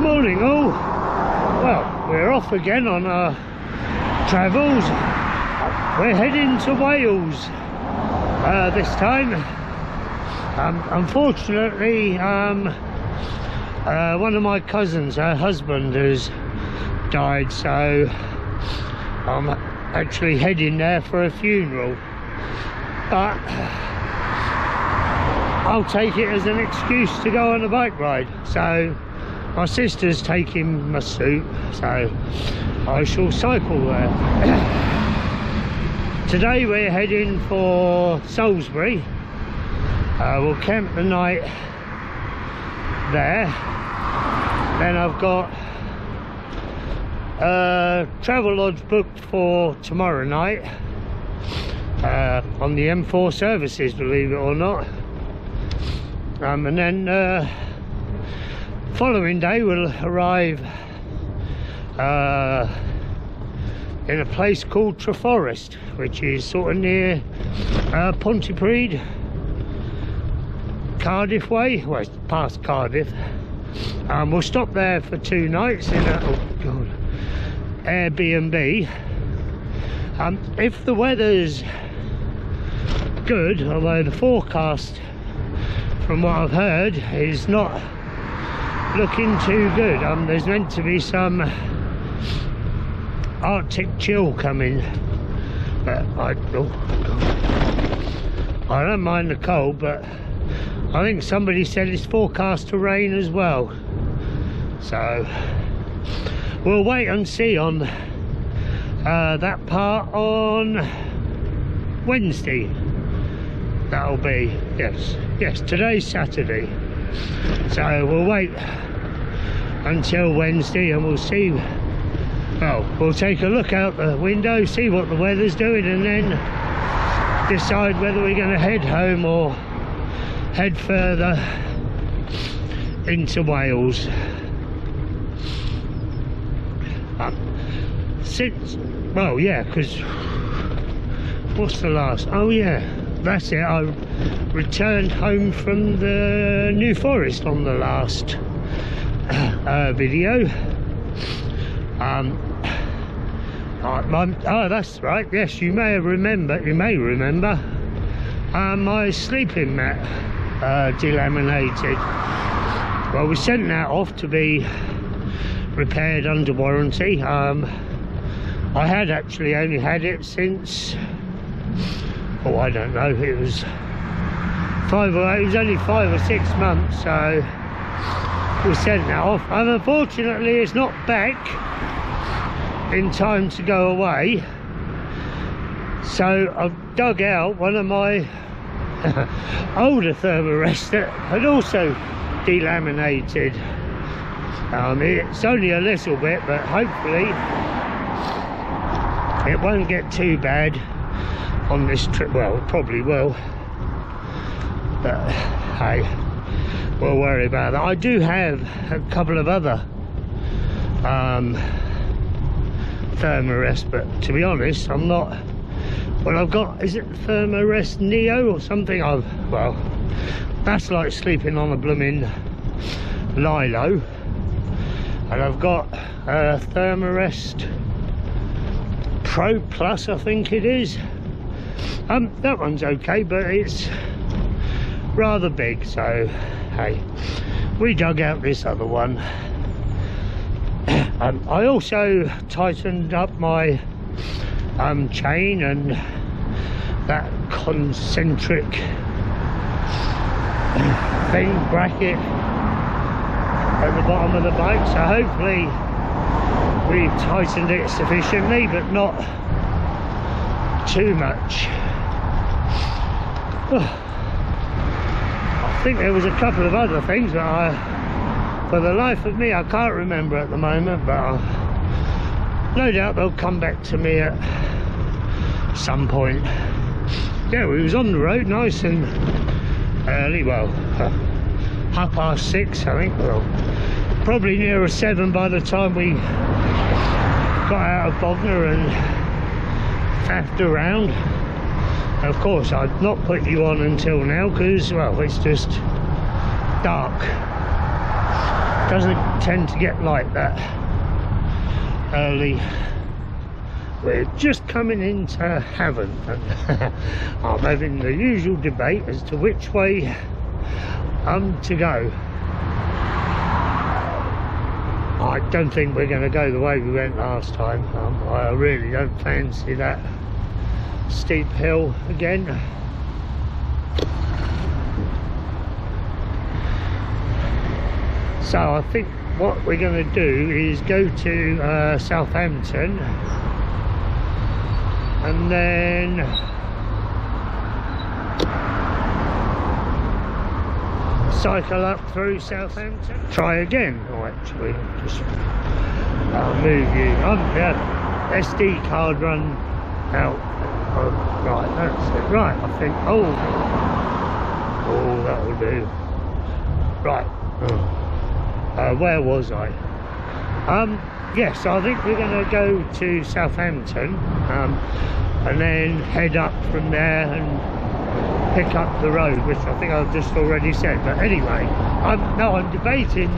Morning all. Well, we're off again on our travels. We're heading to Wales this time. Unfortunately, one of my cousins, her husband, has died, so I'm actually heading there for a funeral. But I'll take it as an excuse to go on a bike ride. So my sister's taking my suit, so I shall cycle there. Today we're heading for Solsbury. We'll camp the night there. Then I've got a travel lodge booked for tomorrow night on the M4 services, believe it or not. And then following day we'll arrive in a place called Treforest, which is sort of near Pontypridd, Cardiff way. Well, it's past Cardiff. We'll stop there for 2 nights in a Airbnb. If the weather's good, although the forecast from what I've heard is not looking too good. There's meant to be some Arctic chill coming, but I don't mind the cold, but I think somebody said it's forecast to rain as well, so we'll wait and see on that part on Wednesday. That'll be, yes, today's Saturday, so we'll wait until Wednesday and we'll see. Well, we'll take a look out the window, see what the weather's doing, and then decide whether we're going to head home or head further into Wales. Well, yeah, because what's the last? Oh yeah, that's it. I returned home from the New Forest on the last video. Oh, that's right. Yes, you may remember my sleeping mat delaminated. Well, we sent that off to be repaired under warranty. I had actually only had it since, oh, I don't know, it was only 5 or 6 months, so we sent that off, and unfortunately it's not back in time to go away. So I've dug out one of my older thermarests that had also delaminated. It's only a little bit, but hopefully it won't get too bad on this trip. Well, it probably will, but hey, we'll worry about that. I do have a couple of other thermarests, but to be honest, I'm not. Well, I've got, is it Thermarest Neo or something? Well, that's like sleeping on a blooming lilo. And I've got a Thermarest Pro Plus, I think it is. That one's okay, but it's rather big, so hey, we dug out this other one. I also tightened up my chain and that concentric thing bracket at the bottom of the bike, so hopefully we've tightened it sufficiently, but not too much. I think there was a couple of other things that for the life of me I can't remember at the moment, but no doubt they'll come back to me at some point. Yeah, we was on the road nice and early, well, 6:30 I think. Well, probably nearer 7 by the time we got out of Bognor and faffed around. Of course, I'd not put you on until now because, well, it's just dark. doesn't tend to get like that early. We're just coming into Havant and I'm having the usual debate as to which way to go. I don't think we're going to go the way we went last time. I really don't fancy that steep hill again. So I think what we're going to do is go to Southampton and then cycle up through Southampton. Try again. Oh, actually, just I'll move you. SD card run out. Oh, right, that's it. Right, I think. Oh, that'll do. Right. Where was I? Yes, I think we're going to go to Southampton and then head up from there and pick up the road, which I think I've just already said. But anyway, I'm debating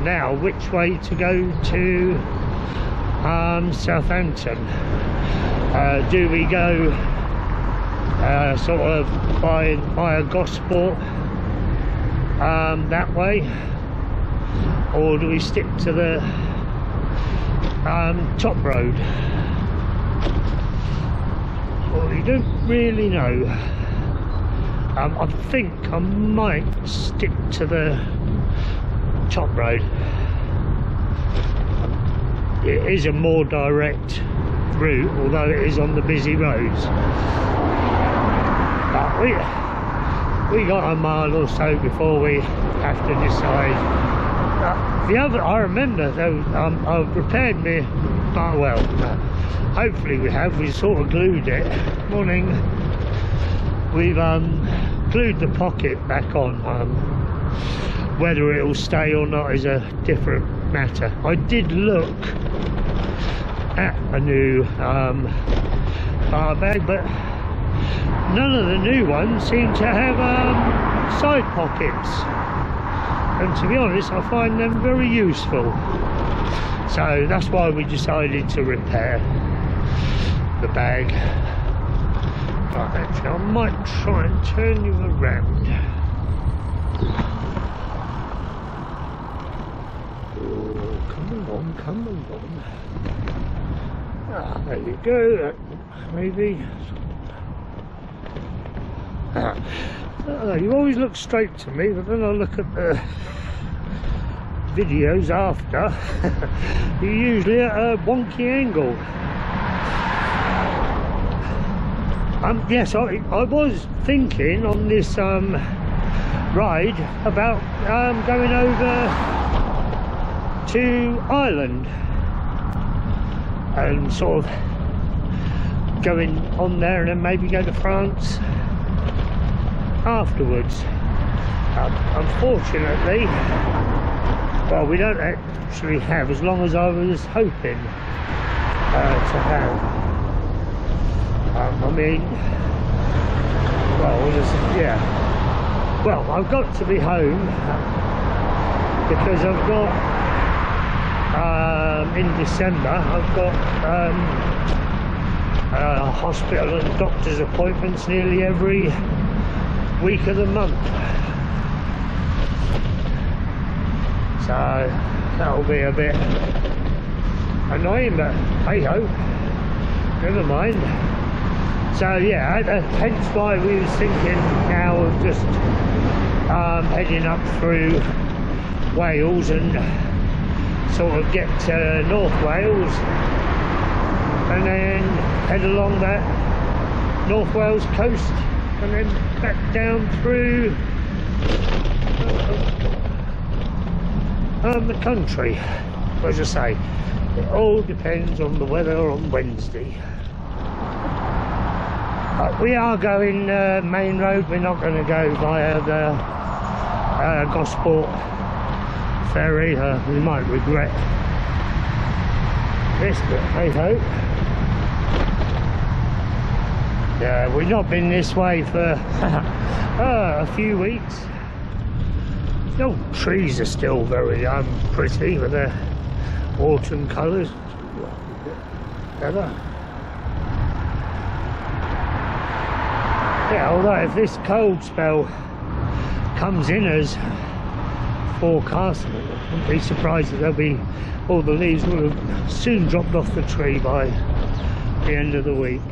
now which way to go to Southampton. Do we go sort of by a Gosport that way, or do we stick to the top road? Well, we don't really know. I think I might stick to the top road. It is a more direct route, although it is on the busy roads. But we got a mile or so before we have to decide. The other, I remember though, I've prepared me, well, hopefully we sort of glued it. Morning. We've glued the pocket back on. Whether it will stay or not is a different matter. I did look at a new bar bag, but none of the new ones seem to have side pockets, and to be honest I find them very useful, so that's why we decided to repair the bag. Right, actually I might try and turn you around. Oh, come along. There you go, maybe. You always look straight to me, but then I look at the videos after, you're usually at a wonky angle. Yes, I was thinking on this ride about going over to Ireland and sort of going on there and then maybe go to France afterwards. Unfortunately, well, we don't actually have as long as I was hoping to have. I mean, well, yeah. Well, I've got to be home because I've got in December I've got hospital and doctor's appointments nearly every week of the month, so that'll be a bit annoying, but hey ho, never mind. So yeah, hence why we was thinking now of just heading up through Wales and sort of get to North Wales and then head along that North Wales coast and then back down through the country. As I say, it all depends on the weather on Wednesday. We are going main road, we're not going to go via the Gosport ferry. We might regret this, but hey ho. Yeah, we've not been this way for a few weeks. The old trees are still very pretty with their autumn colours. Better. Yeah, although if this cold spell comes in as forecast, I wouldn't be surprised that there'll be, all the leaves will have soon dropped off the tree by the end of the week.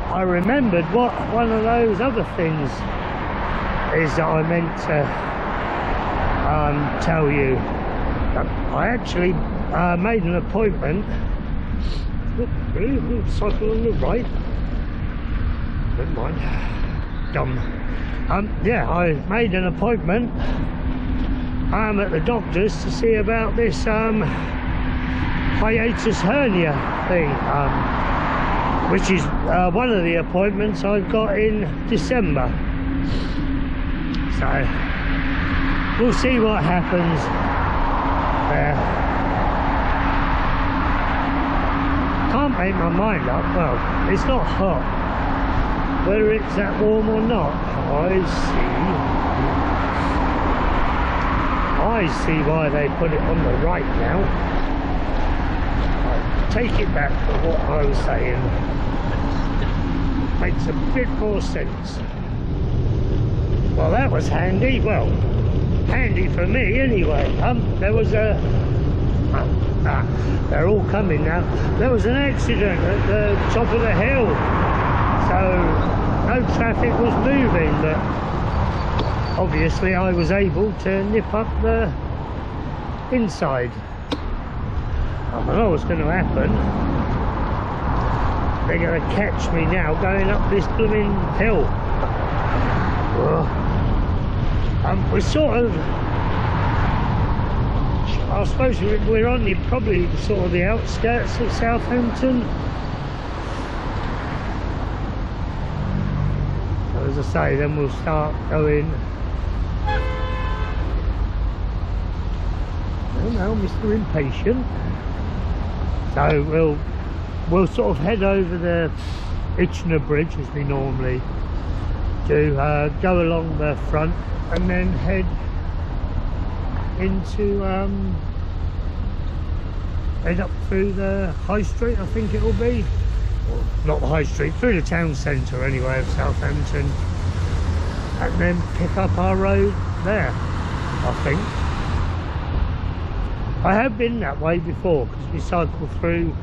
I remembered what one of those other things is that I meant to tell you. I actually made an appointment. Look, really? We'll cycle on the right. Never mind. Dumb. Yeah, I made an appointment at the doctor's to see about this hiatus hernia thing, which is one of the appointments I've got in December. So we'll see what happens there. Can't make my mind up. Well, it's not hot. Whether it's that warm or not, I see why they put it on the right now. I take it back to what I was saying. Makes a bit more sense. Well, that was handy. Well, handy for me anyway. There was a they're all coming now. There was an accident at the top of the hill, so no traffic was moving, but obviously I was able to nip up the inside. I know what's going to happen. They're going to catch me now going up this blooming hill. We're sort of, I suppose we're on probably sort of the outskirts of Southampton. As I say, then we'll start going. Oh no, Mr. Impatient. So we'll sort of head over the Itchner Bridge as we normally do, go along the front and then head into head up through the High Street, I think it will be. Well, not the High Street, through the town centre anyway of Southampton, and then pick up our road there, I think. I have been that way before because we cycled through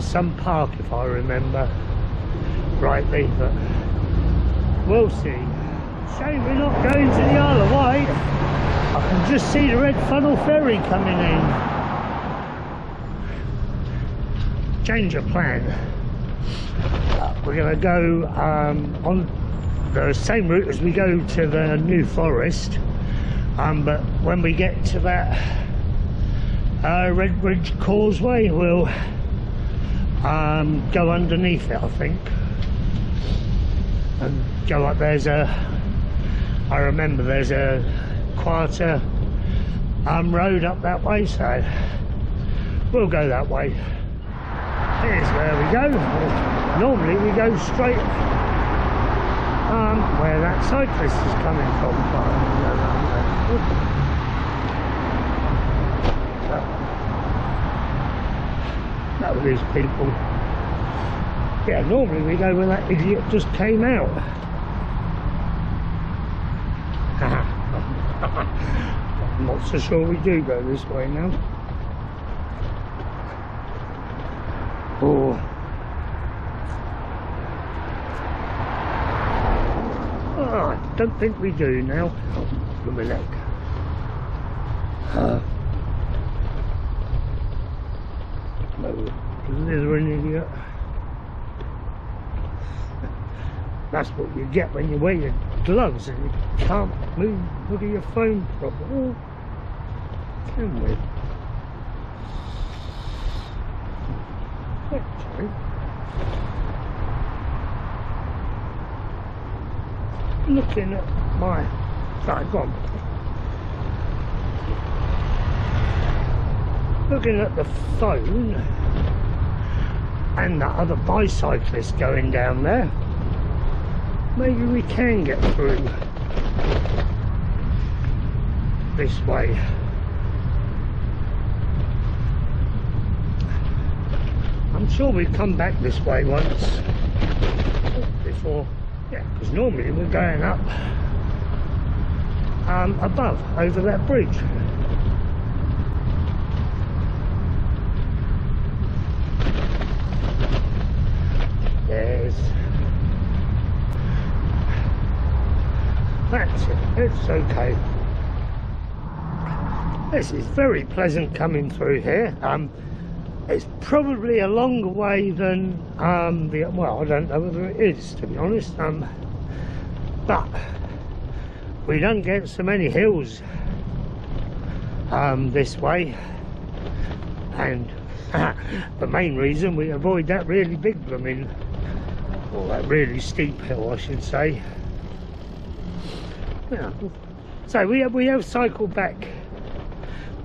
some park, if I remember rightly, but we'll see. Shame we're not going to the Isle of Wight. I can just see the Red Funnel Ferry coming in. Change of plan. We're going to go on the same route as we go to the New Forest, but when we get to that Red Bridge Causeway, we'll go underneath it, I think, and go up. I remember there's a quieter road up that way, so we'll go that way. Here's where we go. Normally we go straight where that cyclist is coming from. That was these people. Yeah, normally we go where that idiot just came out. I'm not so sure we do go this way now. Oh. Oh, I don't think we do now. Oh, look at my leg. No, there's an idiot. That's what you get when you wear your gloves and you can't move. Look at your phone properly. Oh, can we? Actually, looking at my, sorry, go on. Looking at the phone and that other bicyclist going down there, maybe we can get through. this way. I'm sure we've come back this way once before, yeah, because normally we're going up above, over that bridge. That's it, it's okay. This is very pleasant coming through here. It's probably a longer way than well, I don't know whether it is, to be honest, but we don't get so many hills this way, and the main reason we avoid that really big blooming, or that really steep hill I should say. Yeah. So we have cycled back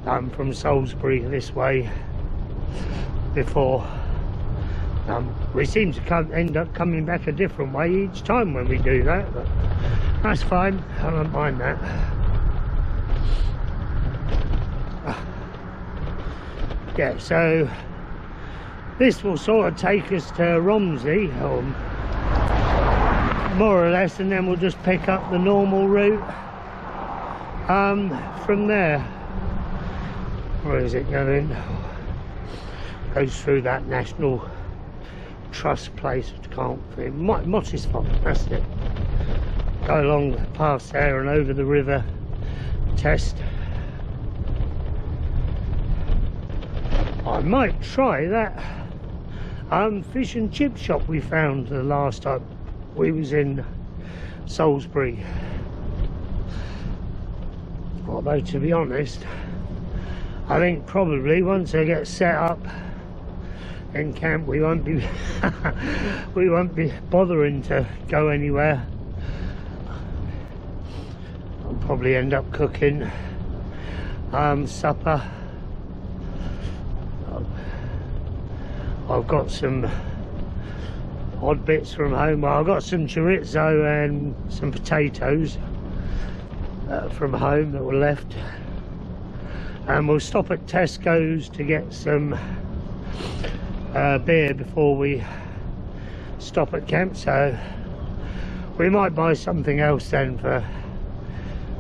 from Solsbury this way before. We seem to end up coming back a different way each time when we do that, but that's fine, I don't mind that. Yeah, so this will sort of take us to Romsey, more or less, and then we'll just pick up the normal route from there. Where is it going? Goes through that National Trust place, which I can't think. Mottisfont, that's it. Go along past there and over the river Test. I might try that fish and chip shop we found the last time we was in Salisbury. Although, to be honest, I think probably once I get set up in camp we won't be we won't be bothering to go anywhere. I'll probably end up cooking supper. I've got some odd bits from home. Well, I've got some chorizo and some potatoes from home that were left, and we'll stop at Tesco's to get some beer before we stop at camp, so we might buy something else then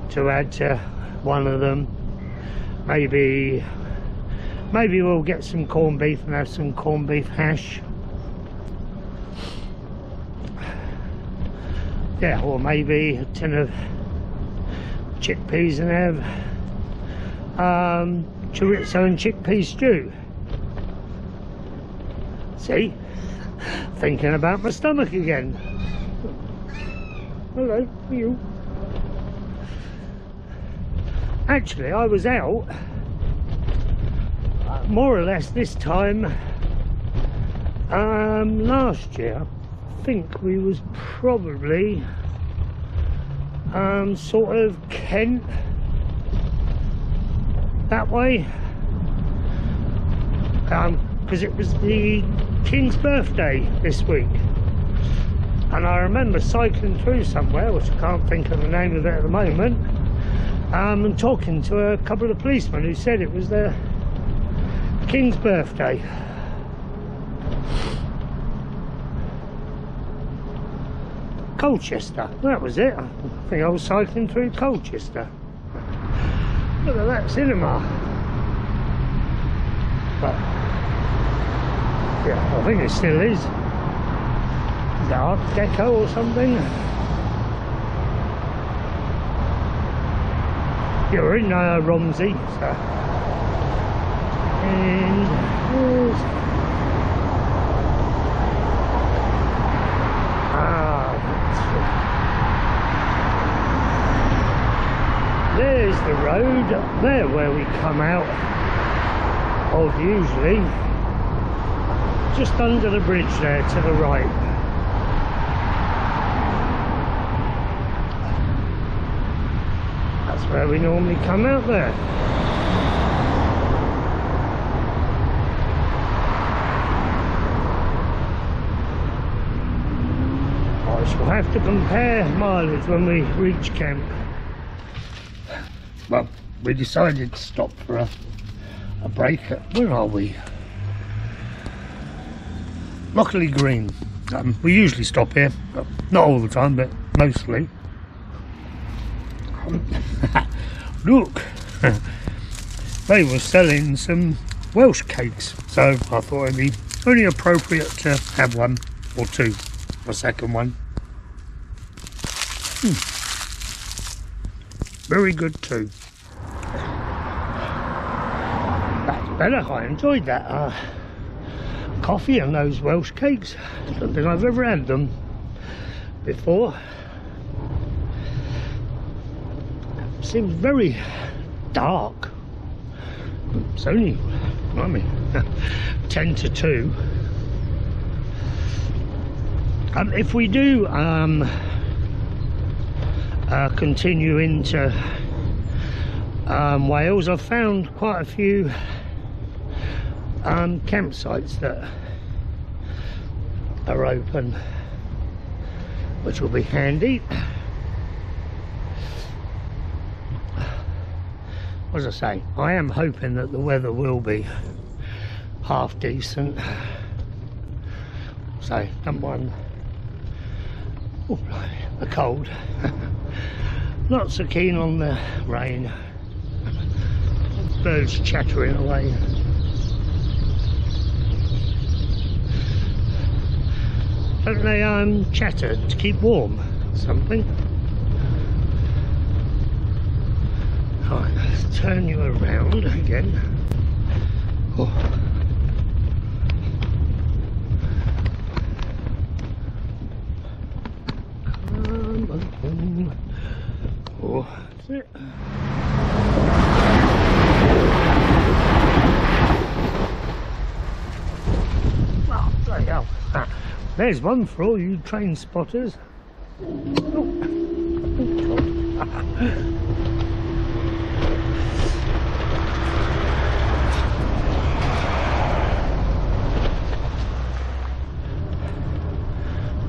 to add to one of them. Maybe we'll get some corned beef and have some corned beef hash. Yeah, or maybe a tin of chickpeas and have chorizo and chickpea stew. See, thinking about my stomach again. Hello, you. Actually, I was out more or less this time last year. I think we was probably sort of Kent, that way, because it was the King's birthday this week, and I remember cycling through somewhere, which I can't think of the name of it at the moment, and talking to a couple of policemen who said it was the King's birthday. Colchester, that was it. I think I was cycling through Colchester. Look at that cinema. But yeah, I think it still is. Is that Art Deco or something? Yeah, we're in Romsey, so. And there's the road up there where we come out of usually, just under the bridge there to the right. That's where we normally come out there. I shall have to compare mileage when we reach camp. Well, we decided to stop for a break at, where are we? Lockley Green. We usually stop here, not all the time, but mostly. Look, they were selling some Welsh cakes, so I thought it'd be only appropriate to have one or two, a second one. Very good too. That's better. I enjoyed that coffee and those Welsh cakes. I don't think I've ever had them before. Seems very dark. It's only, I mean, 10 to 2. If we do continue into Wales, I've found quite a few campsites that are open, which will be handy. As I say, I am hoping that the weather will be half decent, so don't mind the cold. Not so keen on the rain. Birds chattering away. Don't they chatter to keep warm or something? Right, let's turn you around again. Oh. Come on. Oh, that's it. Oh, bloody hell. There's one for all you train spotters. Oh.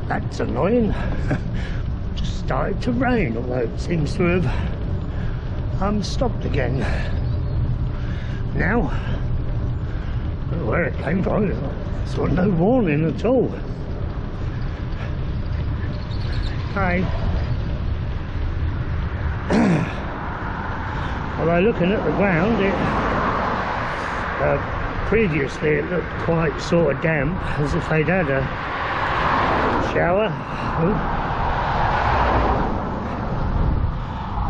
That's annoying. Just started to rain, although it seems to have stopped again now. I don't know where it came from. Saw no warning at all. Hi. Although looking at the ground, previously it looked quite sort of damp, as if they'd had a shower.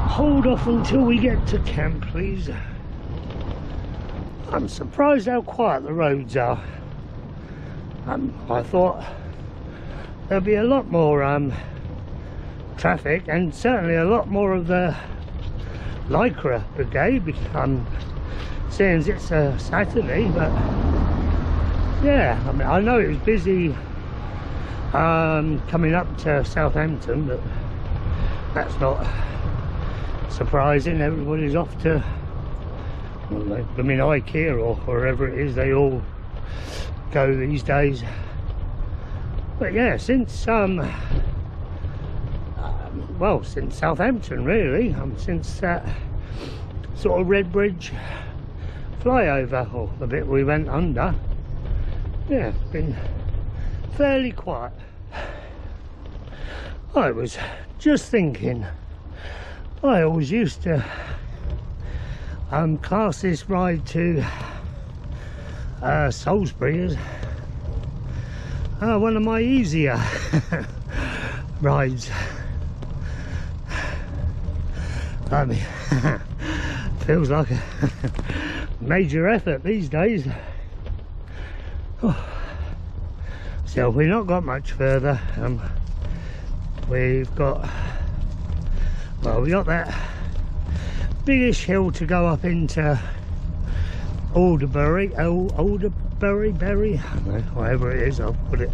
Hold off until we get to camp, please. I'm surprised how quiet the roads are. I thought there'd be a lot more traffic, and certainly a lot more of the Lycra brigade, seeing as it's a Saturday. But yeah, I mean, I know it was busy coming up to Southampton, but that's not surprising. Everybody's off to, I mean, IKEA or wherever it is they all go these days. But yeah, since well, since Southampton really, since that sort of Redbridge flyover, or the bit we went under, yeah, it's been fairly quiet. I was just thinking, I always used to class this ride to Solsbury as one of my easier rides. I mean, feels like a major effort these days. So we've not got much further. We've got, well, we got that biggish hill to go up into Alderbury, whatever it is, I'll put it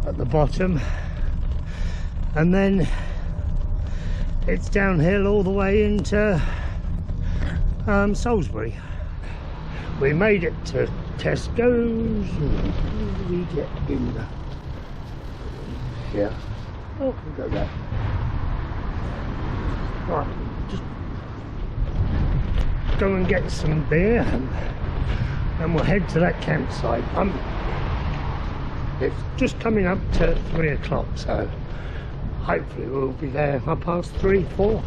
at the bottom, and then it's downhill all the way into Solsbury. We made it to Tesco's. How do we get in there? Yeah. Oh, we go there. Right, just go and get some beer and we'll head to that campsite. It's just coming up to 3 o'clock, so hopefully we'll be there 3:30, 4.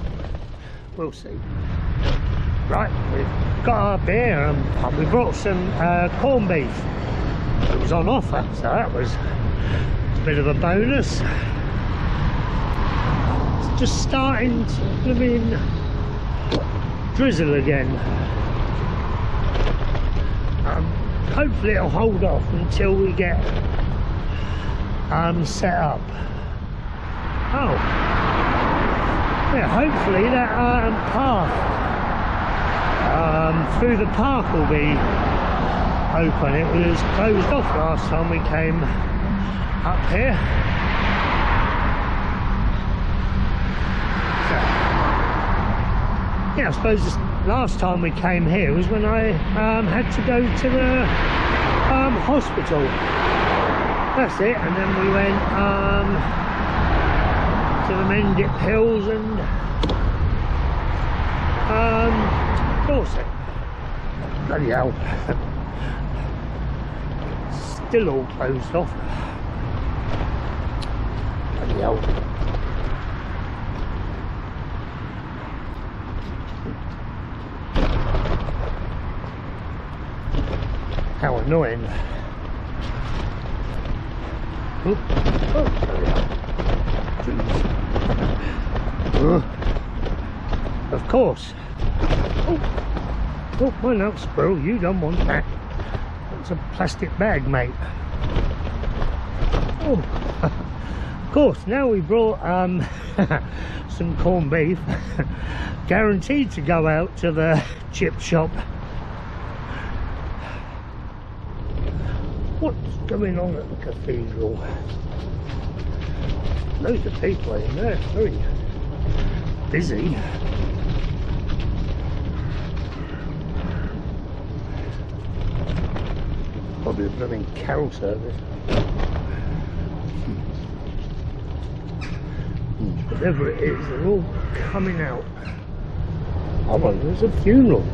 We'll see. Right, we've got our beer and we brought some corned beef. It was on offer, so that was a bit of a bonus. It's just starting to drizzle again. Hopefully it'll hold off until we get set up. Oh, yeah, hopefully that path through the park will be open. It was closed off last time we came up here. So, yeah, I suppose this last time we came here was when I had to go to the hospital. That's it, and then we went to the Mendip Hills and Dorset. Bloody hell. Still all closed off. Bloody hell. How annoying. Oh, of course. Oh, well, no, squirrel, you don't want that. That's a plastic bag, mate. Oh, of course, now we brought some corned beef. Guaranteed to go out to the chip shop. What's going on at the cathedral? Loads of people in there, very busy. Probably a blooming carol service. Whatever it is, they're all coming out. Oh, well, there's a funeral.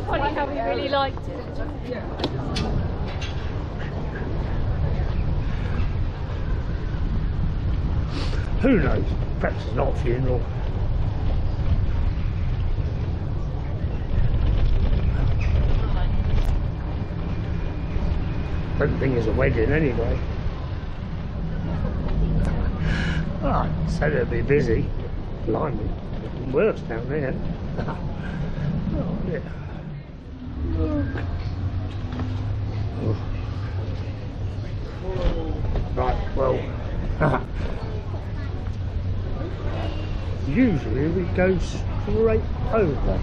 Funny how we really liked it. Who knows? Perhaps it's not a funeral. I don't think it's a wedding anyway. Ah, said it'd be busy. Blimey, worse down there. Oh yeah. Look. Oh. Right, well. Usually we go straight over.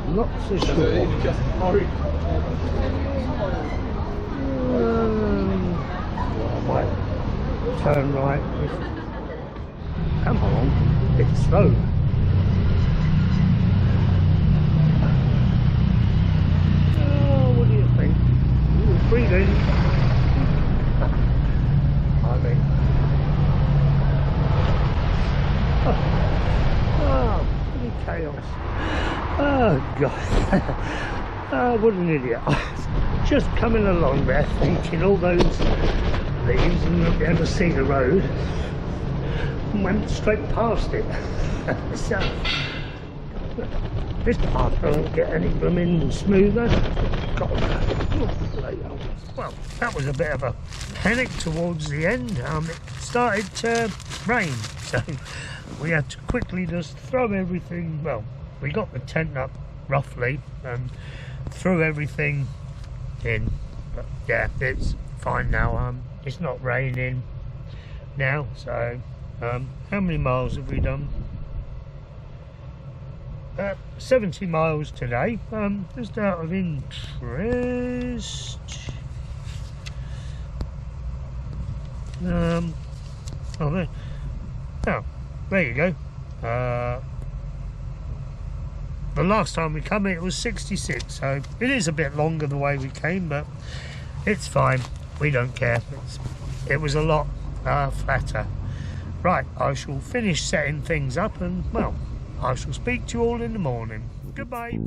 Not so sure. I might turn right. Come on, it's slow. Oh, what do you think? Breathe in. I mean. Oh, bloody chaos. Oh, God. Oh, what an idiot. I was just coming along there thinking all those leaves and not be able to see the road and went straight past it. So, this part doesn't get any blooming smoother. God. Well, that was a bit of a panic towards the end. It started to rain, so we had to quickly just throw everything. Well, we got the tent up roughly and threw everything in, but yeah, it's fine now. It's not raining now, so how many miles have we done? 70 miles today. Just out of interest, oh, Oh, there you go. The last time we come it was 66, so it is a bit longer the way we came, but it's fine. We don't care. It was a lot flatter. Right, I shall finish setting things up and, well, I shall speak to you all in the morning. Goodbye.